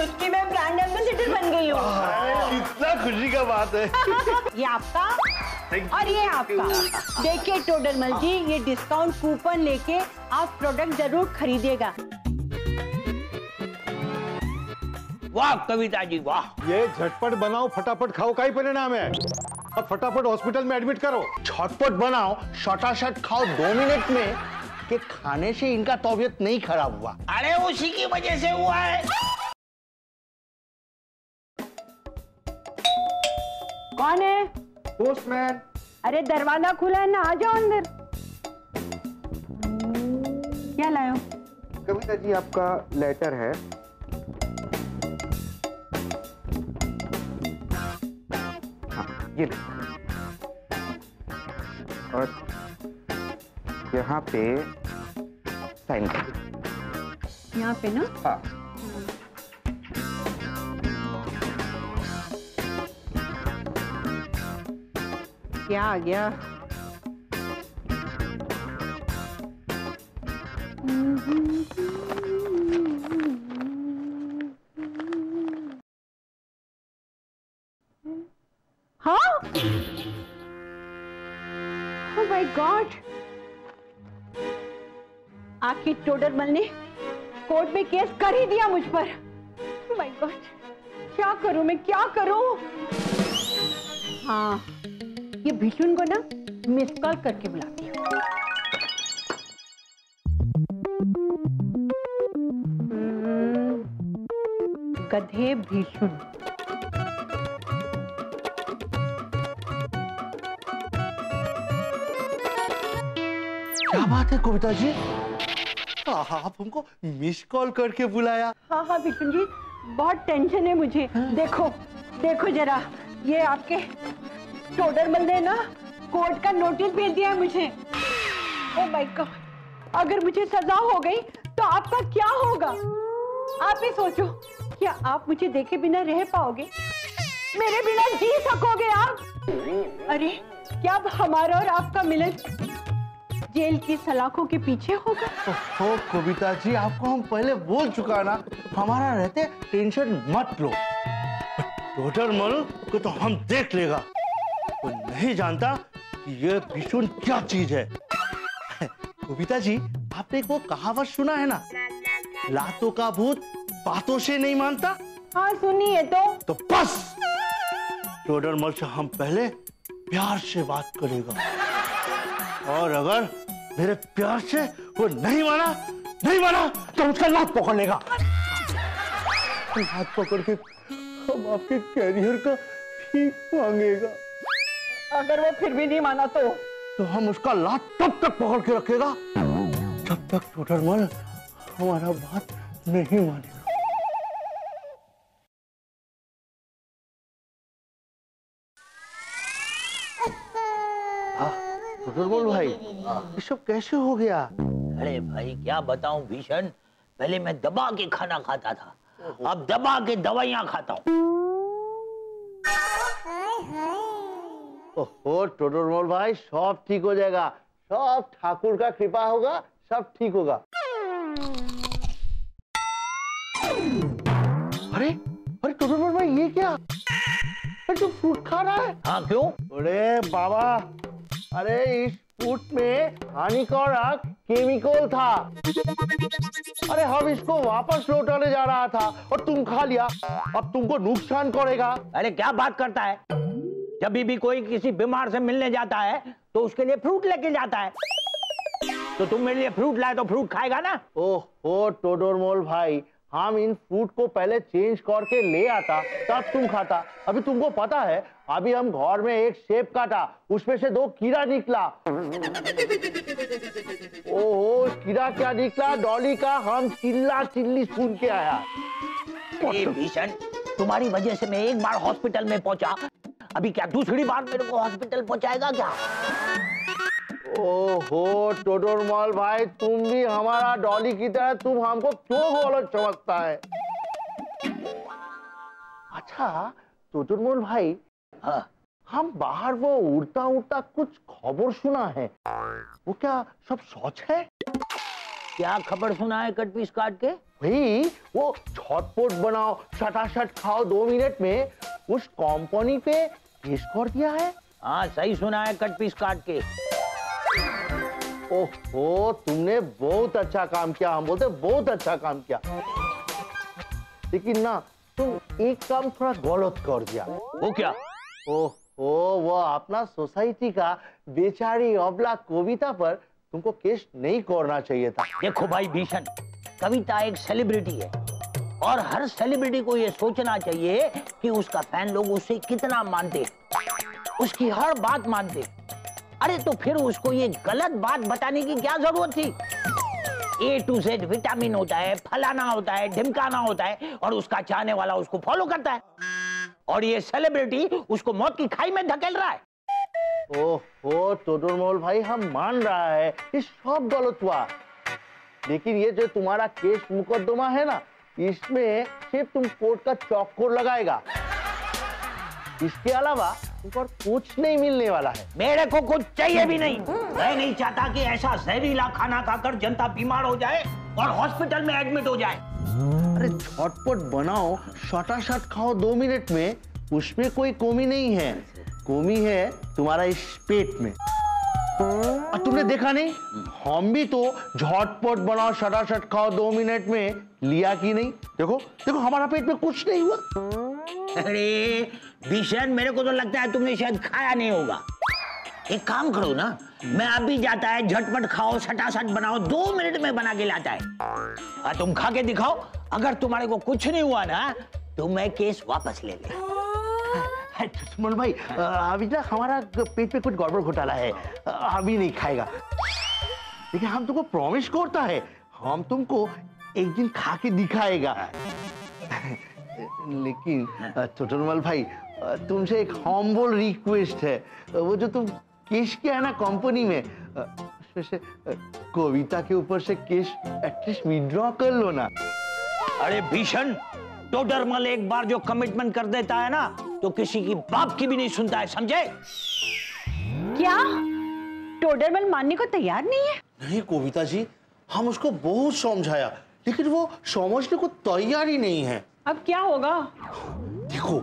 उसकी मैं brand ambassador बन गई हूँ। कितना खुशी का बात है। ये आपका और ये आपका। देखिए टोडरमल जी, ये डिस्काउंट कूपन लेके आप प्रोडक्ट जरूर खरीदिएगा। वाह कविता जी वाह। ये झटपट बनाओ फटाफट खाओ का ही परिणाम है। अब फटाफट हॉस्पिटल में एडमिट करो। झटपट बनाओ शटाशट खाओ 2 मिनट में, कि खाने से इनका तबीयत नहीं खराब हुआ। अरे उसी की वजह से हुआ है। कौन है? पोस्टमैन। अरे दरवाजा खुला है ना, आ जाओ अंदर। क्या लाए हो? कविता जी आपका लेटर है। हाँ ये ले। और यहाँ पे साइन कर। यहाँ पे ना? हाँ। क्या आ गया? हाँ? Oh my God! आखिर टोडरमल ने कोर्ट में केस कर ही दिया मुझ पर। Oh my God! क्या करूं मैं, क्या करूं? हाँ, ये भीषण को ना मिस कॉल करके बुलाती हूँ। गधे भीषण। क्या बात है कविता जी, आप हमको मिस कॉल करके बुलाया? हाँ हाँ भीषण जी, बहुत टेंशन है मुझे। देखो देखो जरा, ये आपके टोडरमल ने ना कोर्ट का नोटिस भेज दिया है मुझे। ओह माय गॉड, अगर मुझे सजा हो गई तो आपका क्या होगा? आप ही सोचो, क्या आप मुझे देखे बिना रह पाओगे? मेरे बिना जी सकोगे आप? अरे क्या अब हमारा और आपका मिलन जेल की सलाखों के पीछे होगा? ओ कविता जी, आपको हम पहले बोल चुका ना, हमारा रहते टेंशन मत लो। टोडरमल को तो हम देख लेगा। वो नहीं जानता कि ये भीषण क्या चीज है। कविता जी, आपने एक वो कहावत सुना है ना, लातों का भूत बातों से नहीं मानता? हाँ सुनिए तो बस टोडरमल से हम पहले प्यार से बात करेगा, और अगर मेरे प्यार से वो नहीं माना तो उसका लात पकड़ लेगा। लात पकड़ के हम आपके कैरियर का भीख मांगेगा। अगर वो फिर भी नहीं माना तो हम उसका लात तब तक पकड़ के रखेगा जब तक टोडरमल हमारा बात नहीं मानेगा। टोडरमल भाई, ये सब कैसे हो गया? अरे भाई क्या बताऊं भीषण, पहले मैं दबा के खाना खाता था, अब दबा के दवाइयां खाता हूँ। ओहो टोडरमल भाई, सब ठीक हो जाएगा, सब ठाकुर का कृपा होगा, सब ठीक होगा। अरे अरे टोडरमल भाई, ये क्या? अरे तू फ्रूट खा रहा है? हाँ क्यों? अरे बाबा, अरे इस फ्रूट में हानिकारक केमिकल था। अरे हम इसको वापस लौटाने जा रहा था और तुम खा लिया, अब तुमको नुकसान करेगा। अरे क्या बात करता है, जब भी कोई किसी बीमार से मिलने जाता है तो उसके लिए फ्रूट लेके जाता है, तो तुम मेरे लिए फ्रूट लाए तो फ्रूट खाएगा ना। ओहो टोडरमल भाई, हम इन फ्रूट को पहले चेंज करके ले आता तब तुम खाता। अभी तुमको पता है, अभी हम घर में एक सेब काटा, उसमें से 2 कीड़ा निकला। ओहो कीड़ा क्या निकला डॉली का, हम चिल्ला चिल्ली सुन के आया। भीषण, तुम्हारी वजह से मैं एक बार हॉस्पिटल में पहुंचा, अभी क्या दूसरी बार मेरे को हॉस्पिटल पहुंचाएगा क्या? ओहो टोडरमल भाई, तुम भी हमारा डॉली की तरह तुम हमको क्यों गलत समझता है? अच्छा टोडरमल भाई, हाँ, हम बाहर वो उड़ता उड़ता कुछ खबर सुना है, वो क्या सब सच है? क्या खबर सुना है कट पीस काट के? भाई वो झटपट बनाओ शटाशट खाओ 2 मिनट में उस कंपनी पे केस कर दिया है। हाँ सही सुना है कट पीस काट के। ओहो तुमने बहुत अच्छा काम किया, हम बोलते बहुत अच्छा काम किया, लेकिन ना तुम एक काम थोड़ा गलत कर दिया। वो क्या? ओहो वो अपना सोसाइटी का बेचारी अबला कविता पर तुमको केस नहीं करना चाहिए था। देखो भाई भीषण, कविता एक सेलिब्रिटी है और हर सेलिब्रिटी को ये सोचना चाहिए कि उसका फैन लोग उसे कितना मानते, उसकी हर बात मानते। अरे तो फिर उसको ये गलत बात बताने की क्या जरूरत थी? A to Z विटामिन होता है, फलाना होता है, ढिमकाना होता है और उसका चाहने वाला उसको फॉलो करता है और ये सेलिब्रिटी उसको मौत की खाई में धकेल रहा है। ओहो टोडरमल भाई हम मान रहा है ये सब गलत हुआ, लेकिन ये जो तुम्हारा केस मुकदमा है ना इसमें सिर्फ तुम कोर्ट का चौकोर लगाएगा, इसके अलावा तुमको कुछ नहीं मिलने वाला है। मेरे को कुछ चाहिए भी नहीं। मैं नहीं चाहता कि ऐसा जहरीला खाना खाकर जनता बीमार हो जाए और हॉस्पिटल में एडमिट हो जाए। अरे झटपट बनाओ शटाशट खाओ 2 मिनट में, उसमें कोई कमी नहीं है, कमी है तुम्हारा इस पेट में। और तुमने देखा नहीं हम भी तो झटपट बनाओ शटाशट खाओ 2 मिनट में लिया कि नहीं? देखो देखो हमारा पेट में कुछ नहीं हुआ। अरे भीषण मेरे को तो लगता है तुमने शायद खाया नहीं होगा। एक काम करो ना, मैं अभी जाता है झटपट खाओ शटाशट बनाओ 2 मिनट में बना के लाता है। तुम खा के दिखाओ, अगर तुम्हारे को कुछ नहीं हुआ ना तो मैं केस वापस ले ले। सुमन भाई अभी ना हमारा पेट में कुछ गड़बड़ घोटाला है, अभी नहीं खाएगा, लेकिन हम तुमको प्रॉमिस करता है हम तुमको एक दिन खा के दिखाएगा। लेकिन टोटलमल भाई तुमसे एक हम्बल रिक्वेस्ट है, वो जो तुम केस किया है ना कंपनी में कविता के ऊपर से केस एटलीस्ट विड्रॉ कर लो ना। अरे भीषण टोडरमल एक बार जो कमिटमेंट कर देता है ना तो किसी की बाप की भी नहीं सुनता है, समझे? क्या टोडरमल मानने को तैयार नहीं है? नहीं कविता जी हम उसको बहुत समझाया लेकिन वो समझने को तैयार ही नहीं है। अब क्या होगा? देखो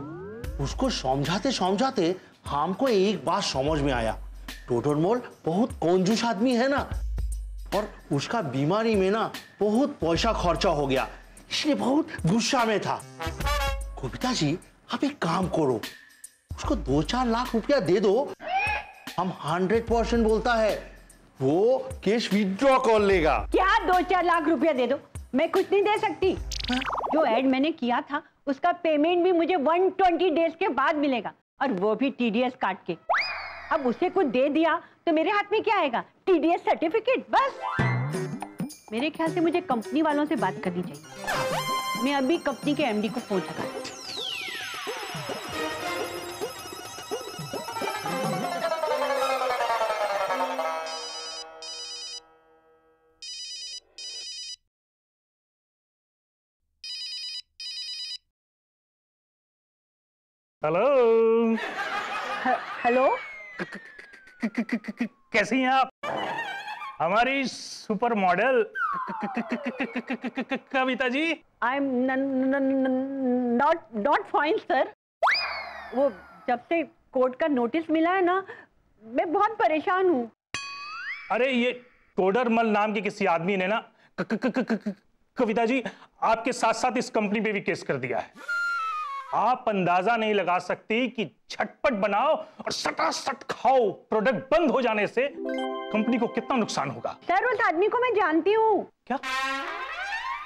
उसको समझाते समझाते हमको एक बात समझ में आया, टोडरमल बहुत कंजूस आदमी है ना और उसका बीमारी में ना बहुत पैसा खर्चा हो गया, इसलिए बहुत गुस्सा में था। कविता जी आप एक काम करो, उसको 2-4 लाख रुपया दे दो, हम 100% बोलता है वो केस विड्रॉ कर लेगा। क्या 2-4 लाख रुपया दे दो? मैं कुछ नहीं दे सकती। जो ऐड मैंने किया था उसका पेमेंट भी मुझे 120 डेज के बाद मिलेगा और वो भी TDS काट के। अब उसे कुछ दे दिया तो मेरे हाथ में क्या आएगा? TDS सर्टिफिकेट बस। मेरे ख्याल से मुझे कंपनी वालों से बात करनी चाहिए। मैं अभी कंपनी के MD को फोन लगाती हूँ। हेलो। हेलो, कैसी हैं आप? हमारी super model Kavita ji. I am not fine sir. वो जब से कोर्ट का नोटिस मिला है ना मैं बहुत परेशान हूँ। अरे ये टोडरमल नाम के किसी आदमी ने ना कविता जी आपके साथ साथ इस कंपनी पे भी केस कर दिया है। आप अंदाजा नहीं लगा सकती कि झटपट बनाओ और सटासट खाओ प्रोडक्ट बंद हो जाने से कंपनी को कितना नुकसान होगा। सर उस आदमी को मैं जानती हूँ। क्या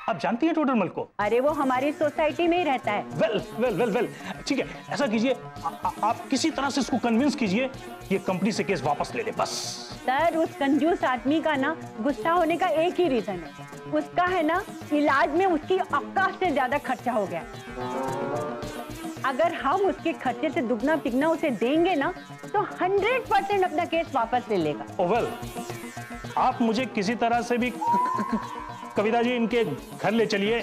आप जानती हैं टोडरमल को? अरे वो हमारी सोसाइटी में ही रहता है। वेल वेल वेल वेल ठीक है, ऐसा कीजिए आप किसी तरह से इसको कन्विंस कीजिए ये कंपनी से केस वापस ले ले बस। सर उस कंजूस आदमी का ना गुस्सा होने का एक ही रीजन है, उसका है ना इलाज में उसकी औकात से ज्यादा खर्चा हो गया। अगर हम उसके खर्चे से दुगना तिगना उसे देंगे ना तो 100% अपना केस वापस ले लेगा। वेल आप मुझे किसी तरह से भी कविता जी इनके घर ले चलिए।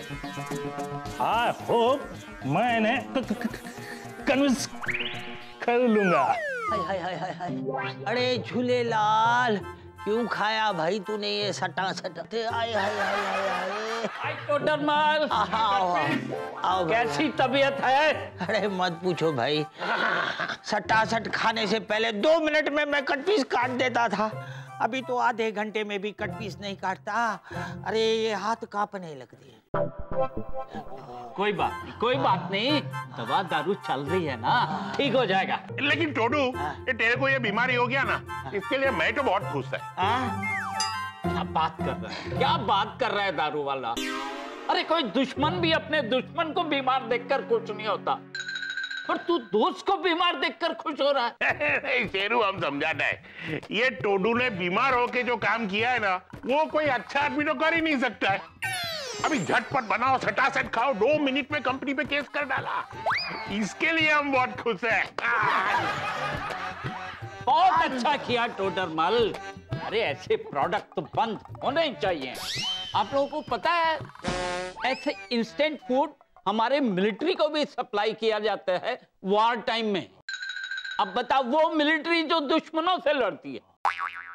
आई होप मैं इन्हें कन्विंस कर लूंगा। हाय हाय हाय हाय हाय। अरे झूलेलाल क्यों खाया भाई तूने ये सटा सटा? आय हाय हाय हाय हाय। टोडर मल, आओ कैसी तबीयत है? अरे मत पूछो भाई, सटासट खाने से पहले 2 मिनट में मैं कट पीस काट देता था, अभी तो आधे घंटे में भी कट पीस नहीं काटता। अरे ये हाथ कांपने लगती है। कोई बात नहीं, दवा दारू चल रही है ना, ठीक हो जाएगा। लेकिन टोडू, ये तेरे को ये बीमारी हो गया ना, इसके लिए मैं तो बहुत खुश है। क्या बात कर रहा है दारू वाला? अरे कोई दुश्मन भी अपने दुश्मन को बीमार देखकर खुश नहीं होता, पर तू दोस्त को बीमार देखकर खुश हो रहा है। नहीं शेरू, हम समझाता है, ये टोडू ने बीमार होके जो काम किया है ना, वो कोई अच्छा आदमी तो कर ही नहीं सकता है। अभी झटपट बनाओ, सटासट खाओ, 2 मिनट में कंपनी पे केस कर डाला। इसके लिए हम बहुत खुश हैं। बहुत अच्छा किया टोडर मल। अरे ऐसे प्रोडक्ट तो बंद होने ही चाहिए। आप लोगों को पता है, ऐसे इंस्टेंट फूड हमारे मिलिट्री को भी सप्लाई किया जाता है वॉर टाइम में। अब बताओ, वो मिलिट्री जो दुश्मनों से लड़ती है,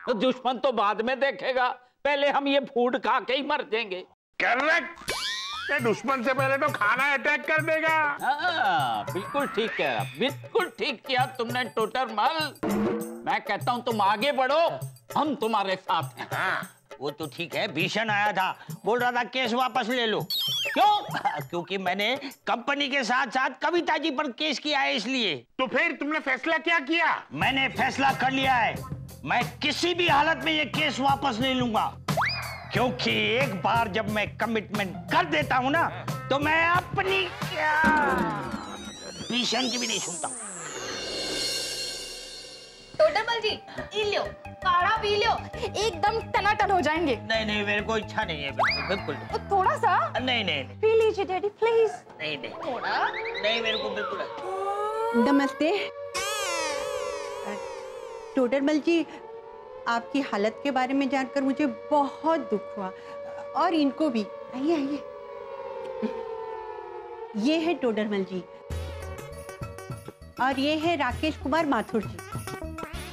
तो दुश्मन तो बाद में देखेगा, पहले हम ये फूड खा के ही मर जाएंगे। करेक्ट, दुश्मन से पहले तो खाना अटैक कर देगा। हाँ, बिल्कुल ठीक है, बिल्कुल ठीक किया तुमने टोटर मल। मैं कहता हूँ तुम आगे बढ़ो, हम तुम्हारे साथ हैं। हाँ, वो तो ठीक है, भीषण आया था, बोल रहा था केस वापस ले लो। क्यों? क्योंकि मैंने कंपनी के साथ साथ कविता जी पर केस किया है, इसलिए। तो फिर तुमने फैसला क्या किया? मैंने फैसला कर लिया है, मैं किसी भी हालत में ये केस वापस नहीं लूंगा, क्योंकि एक बार जब मैं कमिटमेंट कर देता हूं ना, तो मैं अपनी भीषण की भी नहीं सुनता। टोडरमल जी, ई लो, काढ़ा पी लो, एकदम टनाटन हो जाएंगे। नहीं, मेरे को इच्छा नहीं है, बिल्कुल। थोड़ा सा नहीं, पी लीजिए डैडी प्लीज। नहीं, थोड़ा नहीं, मेरे को बिल्कुल। नमस्ते टोडरमल जी, आपकी हालत के बारे में जानकर मुझे बहुत दुख हुआ, और इनको भी। आइए। ये है टोडरमल जी, और ये है राकेश कुमार माथुर जी,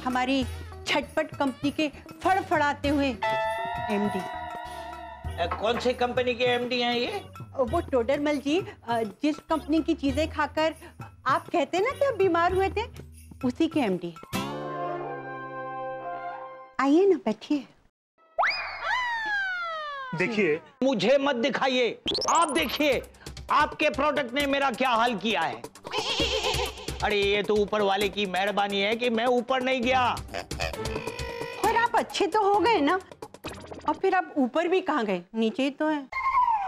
हमारी झटपट कंपनी के फड़फड़ाते हुए एमडी। कौन सी कंपनी के एमडी हैं ये? वो टोडरमल जी, जिस कंपनी की चीजें खाकर आप कहते हैं ना कि आप बीमार हुए थे, उसी के एमडी। आइए ना, बैठिए। देखिए, मुझे मत दिखाइए, आप देखिए आपके प्रोडक्ट ने मेरा क्या हाल किया है। अरे ये तो ऊपर वाले की मेहरबानी है कि मैं ऊपर नहीं गया। और आप अच्छे तो हो गए ना, और फिर आप ऊपर भी कहाँ गए, नीचे ही तो है।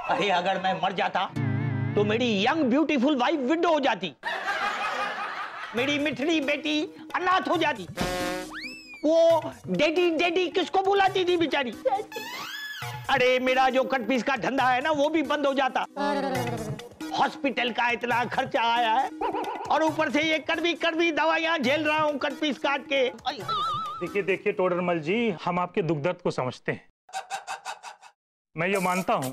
अरे अगर मैं मर जाता तो मेरी यंग ब्यूटीफुल वाइफ विडो हो जाती, मेरी मिठड़ी बेटी अनाथ हो जाती, वो डैडी किसको बुलाती थी बेचारी। अरे मेरा जो कट पीस का धंधा है ना, वो भी बंद हो जाता। हॉस्पिटल का इतना खर्चा आया है, और ऊपर से ये कड़वी दवाइयां झेल रहा हूँ कट पीस काट के। देखिए टोडरमल जी, हम आपके दुख दर्द को समझते हैं। मैं ये मानता हूं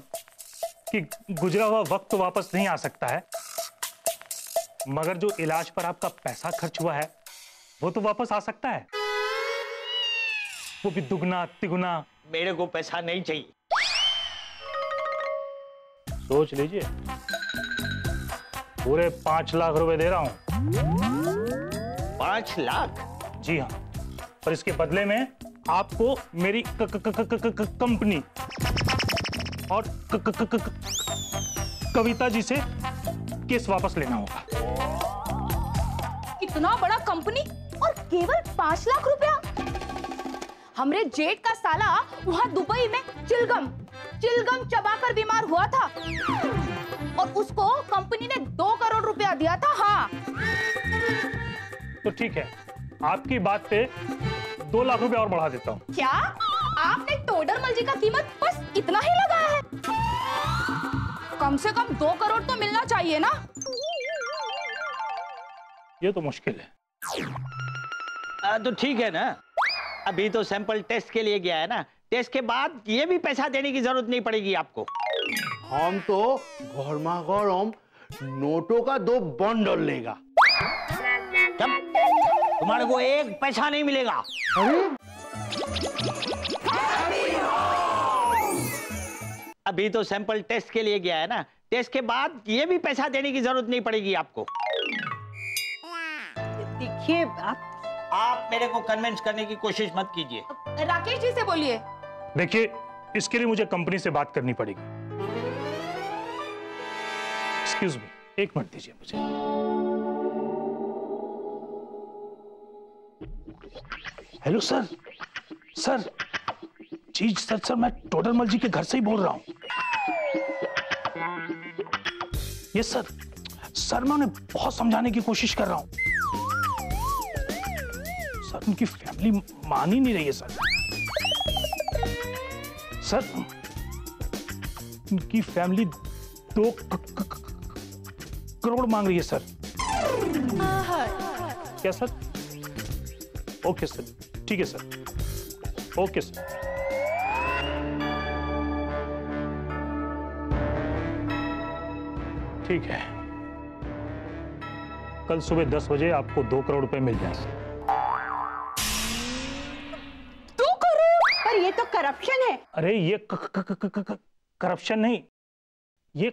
कि गुजरा हुआ वक्त तो वापस नहीं आ सकता है, मगर जो इलाज पर आपका पैसा खर्च हुआ है, वो तो वापस आ सकता है, वो भी दुगना तिगुना। मेरे को पैसा नहीं चाहिए। सोच लीजिए, पूरे 5 लाख रुपए दे रहा हूं। 5 लाख? जी हाँ, और इसके बदले में आपको मेरी कंपनी और कविता जी से केस वापस लेना होगा। इतना बड़ा कंपनी और केवल 5 लाख रुपया? हमरे जेठ का साला वहाँ दुबई में चिलगम चबाकर बीमार हुआ था, और उसको कंपनी ने 2 करोड़ रुपया दिया था। हाँ, तो ठीक है, आपकी बात पे 2 लाख रुपए और बढ़ा देता हूँ। क्या आपने टोडरमल जी का कीमत बस इतना ही लगाया है? कम से कम 2 करोड़ तो मिलना चाहिए ना। ये तो मुश्किल है। तो ठीक है ना, अभी तो सैंपल टेस्ट के लिए गया है ना, टेस्ट के बाद ये भी पैसा देने की जरूरत नहीं पड़ेगी आपको। हम तो गरमा गरम नोटों का 2 बंडल लेगा। तब तुम्हारे को 1 पैसा नहीं मिलेगा। अरे अभी तो सैंपल टेस्ट के लिए गया है ना, टेस्ट के बाद ये भी पैसा देने की जरूरत नहीं पड़ेगी आपको। देखिए आप मेरे को कन्विंस करने की कोशिश मत कीजिए। राकेश जी से बोलिए। देखिए, इसके लिए मुझे कंपनी से बात करनी पड़ेगी। एक्सक्यूज मी, 1 मिनट दीजिए मुझे। Hello sir. सर जी, सर मैं टोडरमल जी के घर से ही बोल रहा हूं। यस सर मैं उन्हें बहुत समझाने की कोशिश कर रहा हूं सर, उनकी फैमिली मान ही नहीं रही है सर। उनकी फैमिली 2 करोड़ मांग रही है सर। क्या सर? ओके सर, ठीक है सर, ओके सर। ठीक है, कल सुबह 10 बजे आपको 2 करोड़ रुपए मिल जाएंगे। 2 करोड़? पर ये तो करप्शन है। अरे ये करप्शन नहीं, ये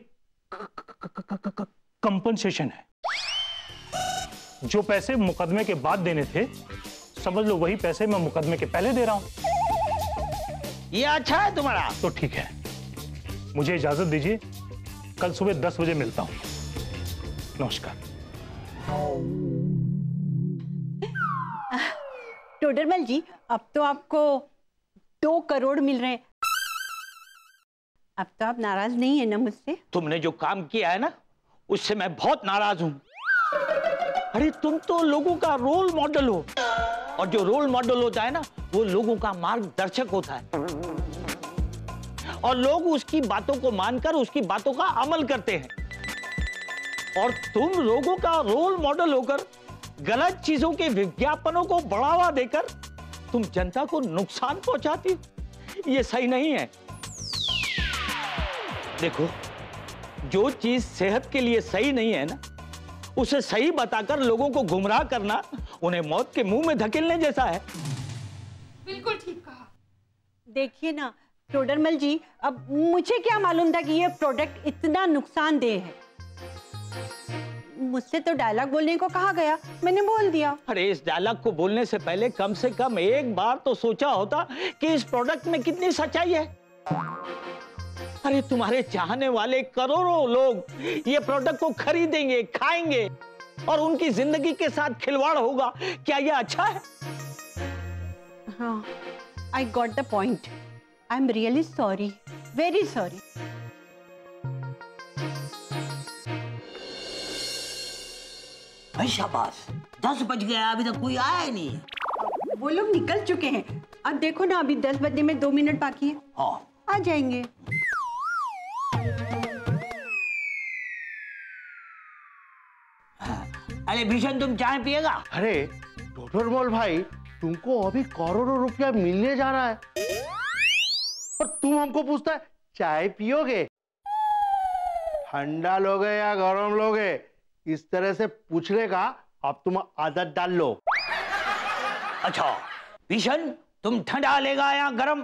कंपनसेशन है। जो पैसे मुकदमे के बाद देने थे, समझ लो वही पैसे मैं मुकदमे के पहले दे रहा हूं। ये अच्छा है तुम्हारा। तो ठीक है, मुझे इजाजत दीजिए, कल सुबह 10 बजे मिलता हूं। नमस्कार। टोडरमल जी, अब तो आपको 2 करोड़ मिल रहे हैं। अब तो आप नाराज नहीं है ना मुझसे? तुमने जो काम किया है ना, उससे मैं बहुत नाराज हूं। अरे तुम तो लोगों का रोल मॉडल हो, और जो रोल मॉडल होता है ना, वो लोगों का मार्गदर्शक होता है, और लोग उसकी बातों को मानकर उसकी बातों का अमल करते हैं। और तुम लोगों का रोल मॉडल होकर गलत चीजों के विज्ञापनों को बढ़ावा देकर तुम जनता को नुकसान पहुंचाती हो। ये सही नहीं है। देखो, जो चीज सेहत के लिए सही नहीं है ना, उसे सही बताकर लोगों को गुमराह करना उन्हें मौत के मुंह में धकेलने जैसा है। बिल्कुल ठीक कहा। देखिए ना टोडरमल जी, अब मुझे क्या मालूम था कि ये प्रोडक्ट इतना नुकसानदेह है। मुझसे तो डायलॉग बोलने को कहा गया, मैंने बोल दिया। अरे इस डायलॉग को बोलने से पहले कम से कम एक बार तो सोचा होता कि इस प्रोडक्ट में कितनी सच्चाई है। अरे तुम्हारे चाहने वाले करोड़ों लोग ये प्रोडक्ट को खरीदेंगे, खाएंगे, और उनकी जिंदगी के साथ खिलवाड़ होगा। क्या ये अच्छा है? हाँ, I got the point. I'm really sorry, very sorry. भाई शाबाश, 10 बज गया, अभी तक कोई आया ही नहीं है। वो लोग निकल चुके हैं। अब देखो ना, अभी 10 बजने में 2 मिनट बाकी है। हाँ, आ जाएंगे। अरे भीषण, तुम चाय पिएगा? अरे टोडरमल भाई, तुमको अभी करोड़ों रुपया मिलने जा रहा है, और तुम हमको पूछता है चाय पियोगे? ठंडा लोगे या गरम लोगे, इस तरह से पूछने का अब तुम आदत डाल लो। अच्छा भीषण, तुम ठंडा लेगा या गरम?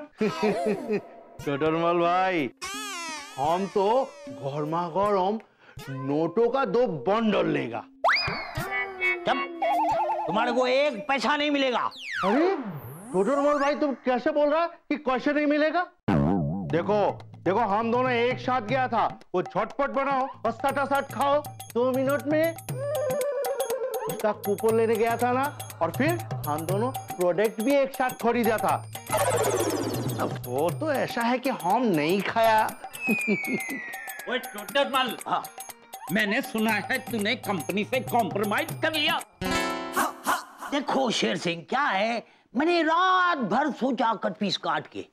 टोडरमल भाई, हम तो गरमा गरम नोटों का 2 बंडल लेगा। जब तुम्हारे को 1 पैसा नहीं मिलेगा। अरे टोडरमल भाई, तुम कैसे बोल रहा है कि कैसे नहीं मिलेगा? देखो देखो, हम दोनों एक साथ गया था, वो झटपट बनाओ और सटासट खाओ 2 मिनट में। उसका कूपन लेने गया था ना, और फिर हम दोनों प्रोडक्ट भी एक साथ खरीदा था। अब वो तो ऐसा है कि हम नहीं खाया। ओए टोडरमल, हाँ, मैंने सुना है तूने कंपनी से कॉम्प्रोमाइज कर लिया। देखो शेर सिंह, क्या है, मैंने रात भर सोचा कट पीस काट के,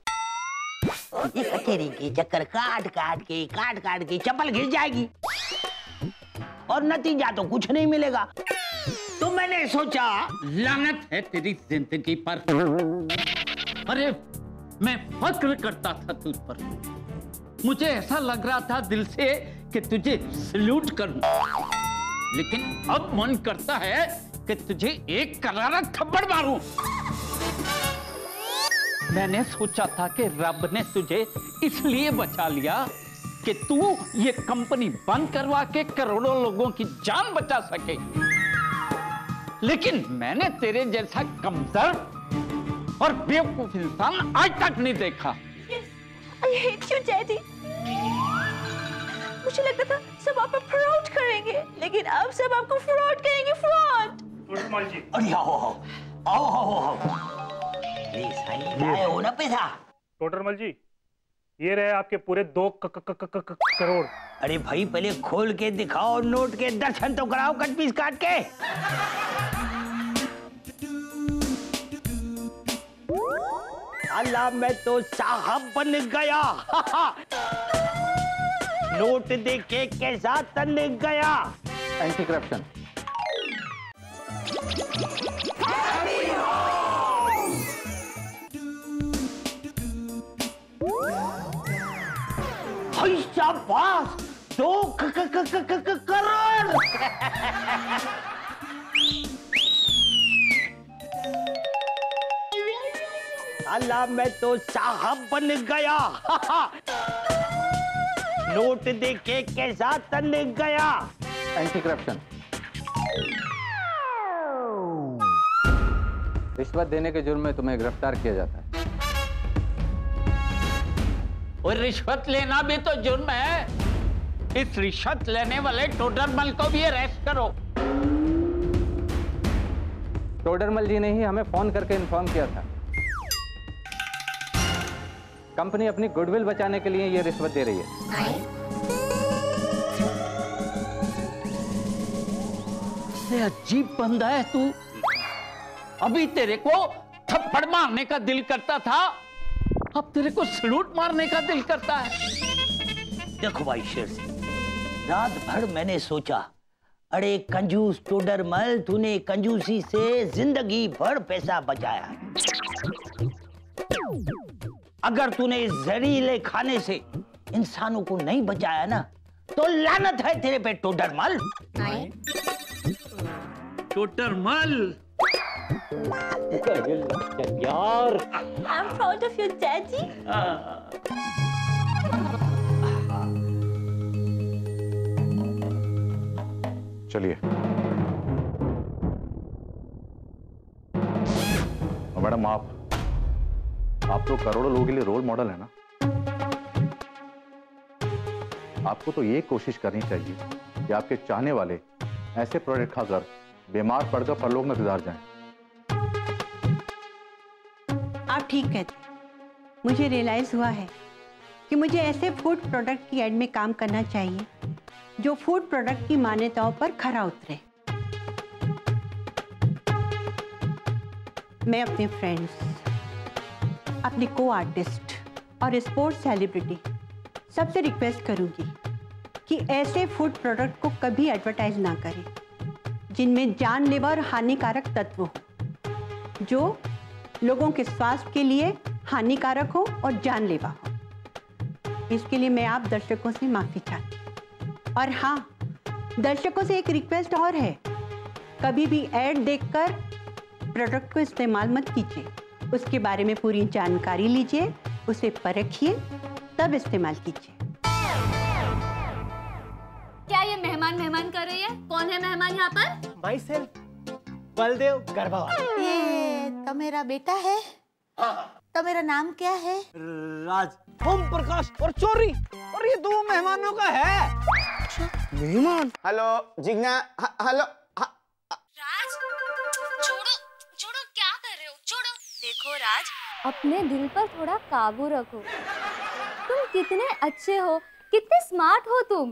ये कचेरी के चक्कर काट काट के चप्पल घिस जाएगी, और नतीजा तो कुछ नहीं मिलेगा। तो मैंने सोचा, लानत है तेरी जिंदगी पर। अरे मैं फक्र करता था तुझ पर, मुझे ऐसा लग रहा था दिल से कि तुझे सल्यूट करूं, लेकिन अब मन करता है कि तुझे एक करारा थप्पड़ मारूं। मैंने सोचा था कि रब ने तुझे इसलिए बचा लिया कि तू ये कंपनी बंद करवा के करोड़ों लोगों की जान बचा सके, लेकिन मैंने तेरे जैसा कमजोर और बेवकूफ इंसान आज तक नहीं देखा। I hate you, Daddy. मुझे लगता था सब आप फ्रॉड करेंगे, लेकिन अब सब आपको फ्रॉड करेंगे, फ्रॉड। टोडरमल जी, अरे आओ प्लीज आए हो ना पैसा। टोडरमल जी, ये रहे आपके पूरे 2 करोड़। अरे भाई पहले खोल के दिखाओ, नोट के दर्शन तो कराओ कट पीस काट के। अल्लाह मैं तो साहब बन गया। नोट देखे कैसा तन गया। Anti corruption. शाबाश, 2 करोड़। अल्लाह मैं तो साहब बन गया। नोट देखे कैसा तन गया। Anti corruption. रिश्वत देने के जुर्म में तुम्हें गिरफ्तार किया जाता है। और रिश्वत लेना भी तो जुर्म है। इस रिश्वत लेने वाले टोडरमल को भी अरेस्ट करो। टोडरमल जी ने ही हमें फोन करके इन्फॉर्म किया था। कंपनी अपनी गुडविल बचाने के लिए ये रिश्वत दे रही है। अजीब बंदा है तू। अभी तेरे को थप्पड़ मारने का दिल करता था, अब तेरे को सलूट मारने का दिल करता है। देखो भाई शेर सिंह, रात भर मैंने सोचा, अरे कंजूस टोडरमल, तूने कंजूसी से जिंदगी भर पैसा बचाया। अगर तूने इस जहरीले खाने से इंसानों को नहीं बचाया ना, तो लानत है तेरे पे टोडरमल। टोडरमल यार, I'm proud of you, Daddy. चलिए। मैडम आप तो करोड़ों लोगों के लिए रोल मॉडल है ना। आपको तो ये कोशिश करनी चाहिए कि आपके चाहने वाले ऐसे प्रोडक्ट खाकर बीमार पड़कर परलोक में गुजार जाएं। आप ठीक कहते हैं। मुझे रियलाइज हुआ है कि मुझे ऐसे फूड प्रोडक्ट की एड में काम करना चाहिए जो फूड प्रोडक्ट की मान्यताओं पर खरा उतरे। मैं अपने फ्रेंड्स, अपने को आर्टिस्ट और स्पोर्ट्स सेलिब्रिटी सबसे रिक्वेस्ट करूंगी कि ऐसे फूड प्रोडक्ट को कभी एडवर्टाइज ना करें जिनमें जानलेवा और हानिकारक तत्व हो, जो लोगों के स्वास्थ्य के लिए हानिकारक हो और जानलेवा हो। इसके लिए मैं आप दर्शकों से माफी चाहती हूँ। और हाँ, दर्शकों से एक रिक्वेस्ट और है, कभी भी ऐड देखकर प्रोडक्ट को इस्तेमाल मत कीजिए। उसके बारे में पूरी जानकारी लीजिए, उसे परखिए, तब इस्तेमाल कीजिए। क्या ये मेहमान कर रही है? कौन है मेहमान यहाँ पर? Myself, Baldev Garbhawala. ये तो मेरा बेटा है। तो मेरा नाम क्या है? राज, ओम प्रकाश और चोरी। और ये 2 मेहमानों का है। मेहमान? Hello Jigna, hello. राज, छोड़ो, क्या कर रहे हो? छोड़ो। देखो राज, अपने दिल पर थोड़ा काबू रखो। तुम कितने अच्छे हो, कितने स्मार्ट हो तुम।